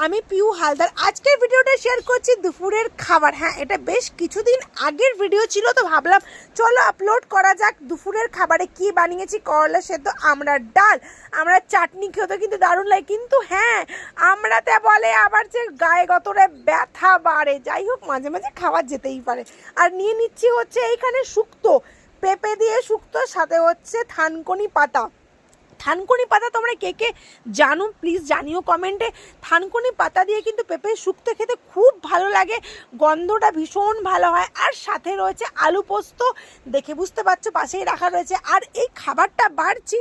আমি পিউ হালদার। আজকের ভিডিওটা শেয়ার করছি দুপুরের খাবার। হ্যাঁ, এটা বেশ কিছুদিন আগের ভিডিও ছিল, তো ভাবলাম চলো আপলোড করা যাক। দুপুরের খাবারে কি বানিয়েছি, করলা সেদ্ধ, আমরা ডাল, আমরা চাটনি খেতে কিন্তু দারুণ লাগে। কিন্তু হ্যাঁ, আমরাতে বলে আবার যে গায়ে গতরে ব্যথা বাড়ে। যাই হোক, মাঝে মাঝে খাওয়া যেতেই পারে। আর নিয়ে নিচ্ছি হচ্ছে এইখানে শুক্তো, পেঁপে দিয়ে শুক্তো, সাথে হচ্ছে থানকুনি পাতা। থানকুনি পাতা তোমরা কে কে জানো প্লিজ জানিও কমেন্টে। থানকুনি পাতা দিয়ে কিন্তু পেঁপে শুক্তো খেতে খুব ভালো লাগে, গন্ধটা ভীষণ ভালো হয়। আর সাথে রয়েছে আলু পোস্ত, দেখে বুঝতে পারছো পাশেই রাখা রয়েছে। আর এই খাবারটা বাড়ছি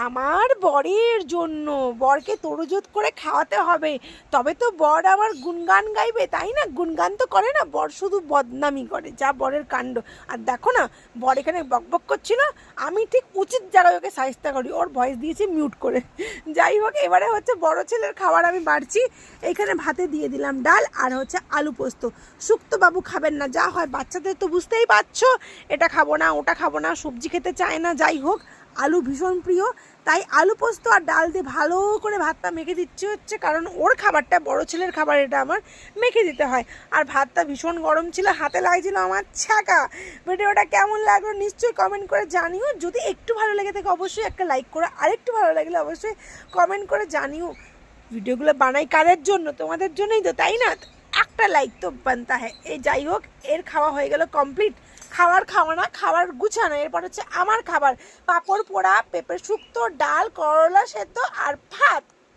আমার বরের জন্য, বরকে তরুজোত করে খাওয়াতে হবে, তবে তো বর আমার গুণগান গাইবে, তাই না? গুণগান তো করে না, বর শুধু বদনামি করে, যা বরের কাণ্ড। আর দেখো না, বর এখানে বকবক করছিল, আমি ঠিক উচিত যারা ওকে সাহিস্তা করি, ওর ভয়েস দিয়েছি মিউট করে। যাই হোক, এবারে হচ্ছে বড় ছেলের খাবার আমি বাড়ছি। এখানে ভাতে দিয়ে দিলাম ডাল আর হচ্ছে আলু পোস্ত। শুক্তো বাবু খাবেন না, যা হয় বাচ্চাদের তো বুঝতেই পারছো, এটা খাবো না ওটা খাবো না, সবজি খেতে চায় না। যাই হোক, আলু ভীষণ প্রিয়, তাই আলু পোস্ত আর ডাল দিয়ে ভালো করে ভাতটা মেখে দিচ্ছে হচ্ছে, কারণ ওর খাবারটা, বড় ছেলের খাবার, এটা আমার মেখে দিতে হয়। আর ভাতটা ভীষণ গরম ছিল, হাতে লাগছিল আমার ছ্যাঁকা। ভিডিওটা কেমন লাগলো নিশ্চয়ই কমেন্ট করে জানিও। যদি একটু ভালো লেগে থাকে অবশ্যই একটা লাইক করো, আরেকটু ভালো লাগলে অবশ্যই কমেন্ট করে জানিও। ভিডিওগুলো বানাই কাদের জন্য? তোমাদের জন্যই তো, তাই না? একটা লাইক তো বানতা হ্যাঁ। এই যাই হোক, এর খাওয়া হয়ে গেল কমপ্লিট। খাওয়া না, খাবার গুছানো। এরপর হচ্ছে আমার খাবার, পাঁপড় পোড়া, পেঁপে শুক্তো, ডাল, করলা সেদ্ধ আর ভাত।